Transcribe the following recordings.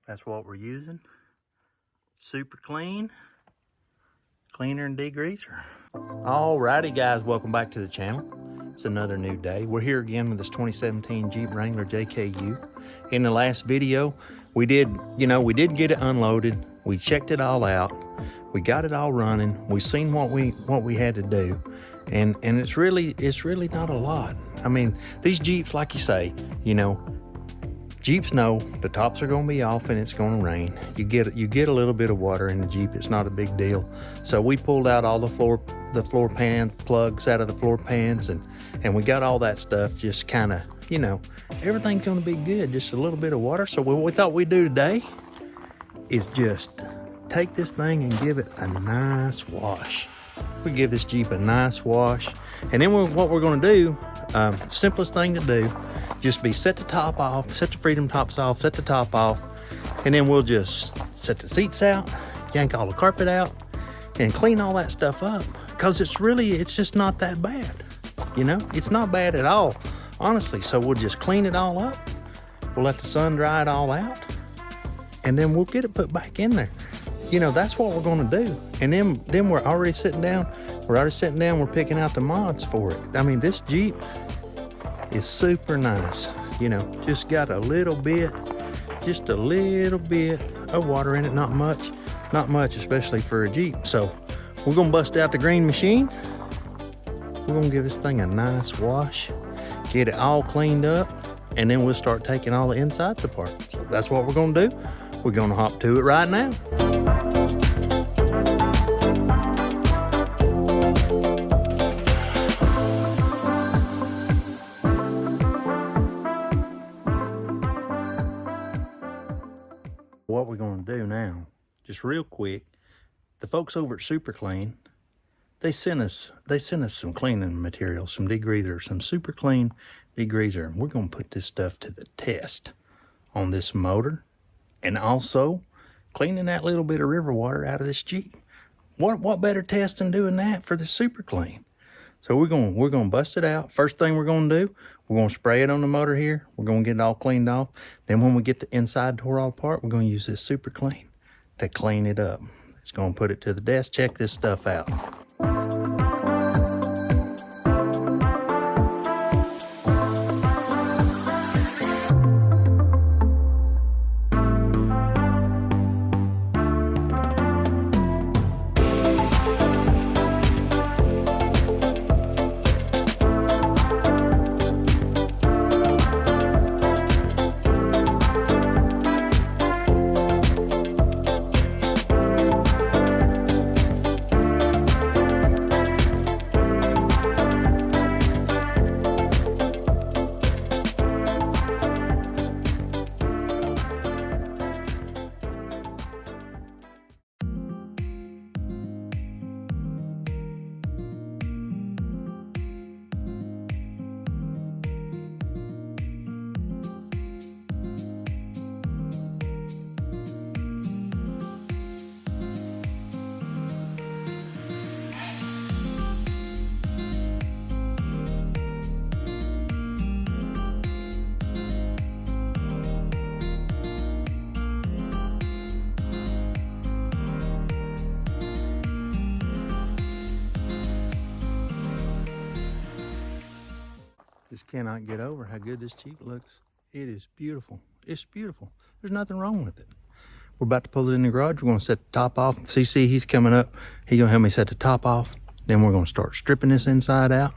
That's what we're using. Super clean. Cleaner and degreaser. Alrighty guys, welcome back to the channel. It's another new day. We're here again with this 2017 Jeep Wrangler JKU. In the last video, we did get it unloaded. We checked it all out. We got it all running. We seen what we had to do. And it's really not a lot. I mean, these Jeeps, like you say, Jeeps know the tops are gonna be off and it's gonna rain. You get a little bit of water in the Jeep, it's not a big deal. So we pulled out all the floor pan plugs out of the floor pans and we got all that stuff just kinda, everything's gonna be good, just a little bit of water. So what we thought we'd do today is just take this thing and give it a nice wash. We give this Jeep a nice wash. And then what we're gonna do, simplest thing to do, just be set the top off, set the freedom tops off, set the top off, and then we'll just set the seats out, yank all the carpet out, and clean all that stuff up. Because it's just not that bad. It's not bad at all, honestly. So we'll just clean it all up. We'll let the sun dry it all out, and then we'll get it put back in there. That's what we're gonna do. And then we're already sitting down. We're picking out the mods for it. I mean, this Jeep is super nice. Just got just a little bit of water in it. Not much, especially for a Jeep. So we're gonna bust out the green machine. We're gonna give this thing a nice wash, get it all cleaned up, and then we'll start taking all the insides apart. So that's what we're gonna do. We're gonna hop to it right now. What we're going to do now, just real quick, the folks over at Super Clean, they sent us some cleaning material, some degreaser, some super clean degreaser. And we're going to put this stuff to the test on this motor, and also cleaning that little bit of river water out of this Jeep. What better test than doing that for the Super Clean? So we're going to bust it out. First thing we're going to do, we're going to spray it on the motor here. We're going to get it all cleaned off. Then when we get the inside door all apart, we're going to use this Super Clean to clean it up. It's going to put it to the desk. Check this stuff out. Just cannot get over how good this Jeep looks. It is beautiful. It's beautiful. There's nothing wrong with it. We're about to pull it in the garage. We're going to set the top off. CC, he's coming up. He's going to help me set the top off. Then we're going to start stripping this inside out.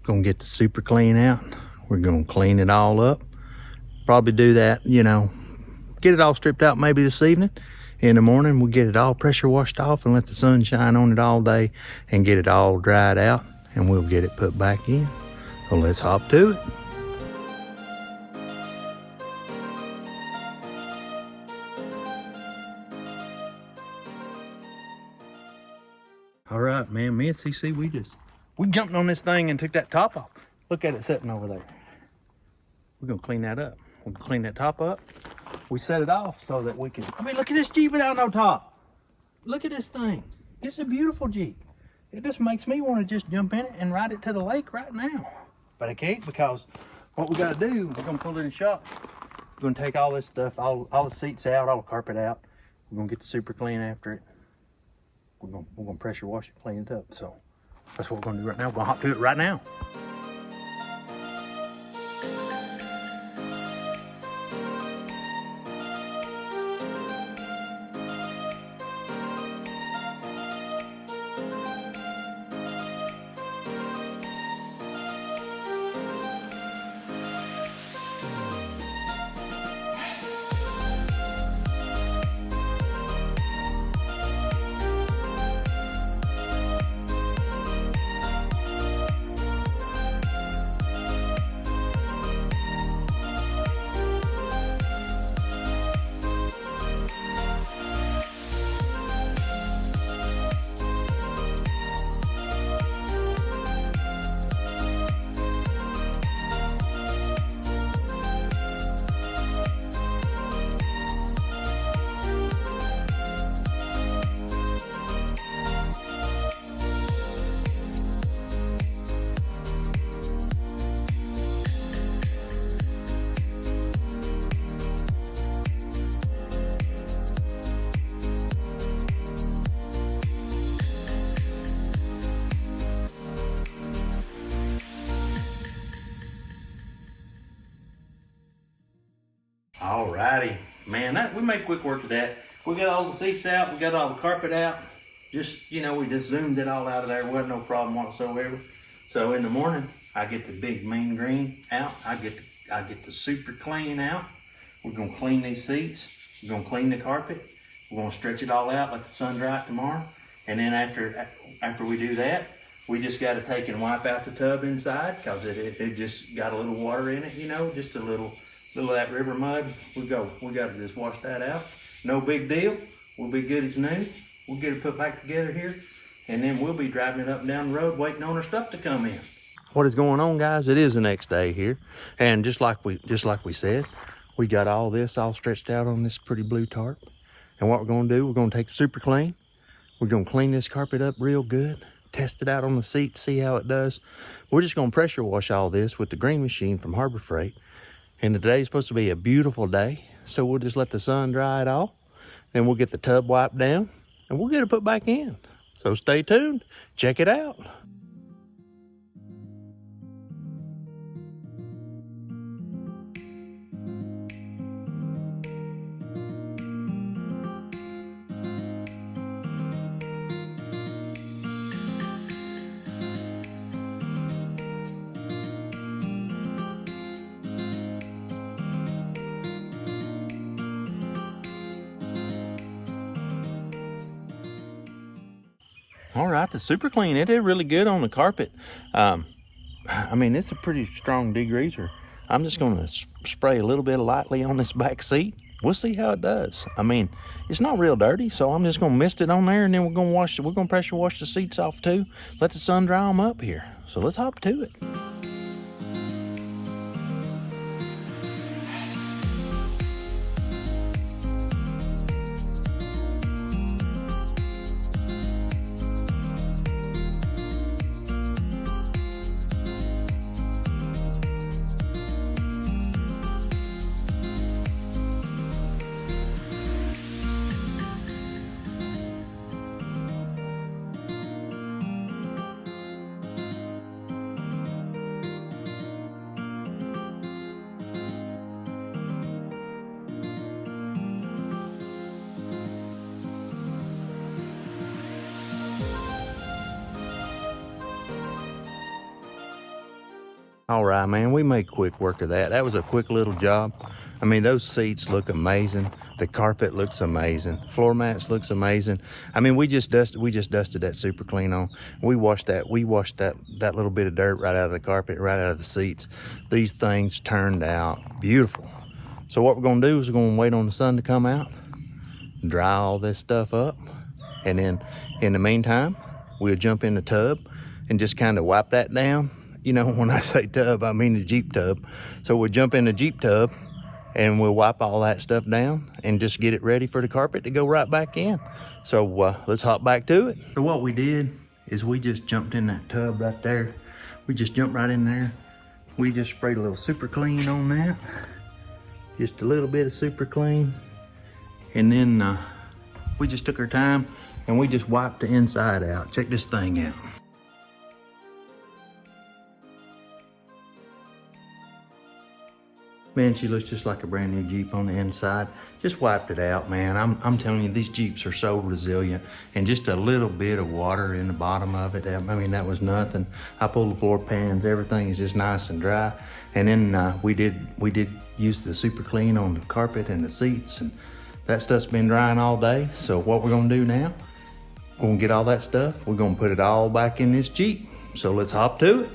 We're going to get the Super Clean out. We're going to clean it all up. Probably do that, get it all stripped out maybe this evening. In the morning, we'll get it all pressure washed off and let the sun shine on it all day and get it all dried out, and we'll get it put back in. So let's hop to it. All right, man, me and CC, we jumped on this thing and took that top off. Look at it sitting over there. We're gonna clean that up. We're gonna clean that top up. We set it off so that we can, look at this Jeep without no top. Look at this thing. It's a beautiful Jeep. It just makes me want to just jump in it and ride it to the lake right now. But I can't, because what we gotta do, we're gonna pull it in the shop. We're gonna take all this stuff, all the seats out, all the carpet out. We're gonna get the super clean after it. We're gonna pressure wash it, clean it up. So that's what we're gonna do right now. We're gonna hop to it right now. Alrighty, man, we made quick work of that. We got all the seats out, we got all the carpet out. Just, you know, we just zoomed it all out of there. Wasn't no problem whatsoever. So in the morning, I get the big mean green out. I get the super clean out. We're gonna clean these seats. We're gonna clean the carpet. We're gonna stretch it all out, let the sun dry it tomorrow. And then after we do that, we just got to take and wipe out the tub inside because it just got a little water in it, you know, just a little of that river mud. We got to just wash that out. No big deal. We'll be good as new. We'll get it put back together here, and then we'll be driving it up and down the road waiting on our stuff to come in. What is going on, guys? It is the next day here, and just like we said, we got all this all stretched out on this pretty blue tarp. And what we're going to do, we're going to take super clean. We're going to clean this carpet up real good, test it out on the seat, see how it does. We're just going to pressure wash all this with the green machine from Harbor Freight. And today's supposed to be a beautiful day, so we'll just let the sun dry it off. Then we'll get the tub wiped down, and we'll get it put back in. So stay tuned, check it out. All right, the super clean, it did really good on the carpet. I mean, it's a pretty strong degreaser. I'm just gonna spray a little bit lightly on this back seat. We'll see how it does. I mean, it's not real dirty, so I'm just gonna mist it on there, and then we're gonna pressure wash the seats off too. Let the sun dry them up here. So let's hop to it. All right, man, we made quick work of that. That was a quick little job. I mean, those seats look amazing. The carpet looks amazing. Floor mats looks amazing. I mean, we just dusted that super clean on. We washed that little bit of dirt right out of the carpet, right out of the seats. These things turned out beautiful. So what we're gonna do is we're gonna wait on the sun to come out, dry all this stuff up, and then in the meantime, we'll jump in the tub and just kind of wipe that down. You know, when I say tub, I mean the Jeep tub. So we'll jump in the Jeep tub and we'll wipe all that stuff down and just get it ready for the carpet to go right back in. So let's hop back to it. So what we did is we just jumped in that tub right there. We just jumped right in there. We just sprayed a little super clean on that. Just a little bit of super clean. And then we just took our time and we just wiped the inside out. Check this thing out. Man, she looks just like a brand new Jeep on the inside. Just wiped it out, man. I'm telling you, these Jeeps are so resilient. And just a little bit of water in the bottom of it, I mean, that was nothing. I pulled the floor pans, everything is just nice and dry. And then we did use the super clean on the carpet and the seats, and that stuff's been drying all day. So what we're gonna do now, we're gonna get all that stuff, we're gonna put it all back in this Jeep. So let's hop to it.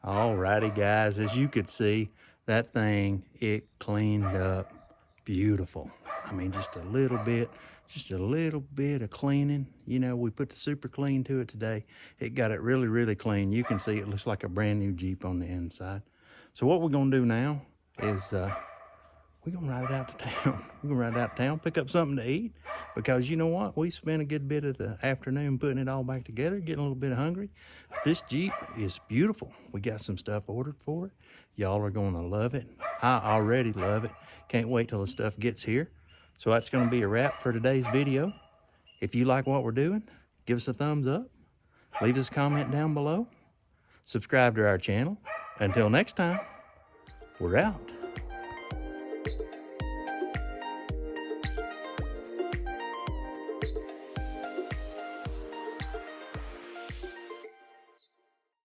Alrighty guys, as you could see, that thing, it cleaned up beautiful. I mean, just a little bit of cleaning. You know, we put the super clean to it today. It got it really, really clean. You can see it looks like a brand new Jeep on the inside. So what we're gonna do now is we're gonna ride it out to town. We're gonna ride it out to town, pick up something to eat, because you know what? We spent a good bit of the afternoon putting it all back together, getting a little bit hungry. This Jeep is beautiful. We got some stuff ordered for it. Y'all are gonna love it. I already love it. Can't wait till the stuff gets here. So that's gonna be a wrap for today's video. If you like what we're doing, give us a thumbs up. Leave us a comment down below. Subscribe to our channel. Until next time, we're out.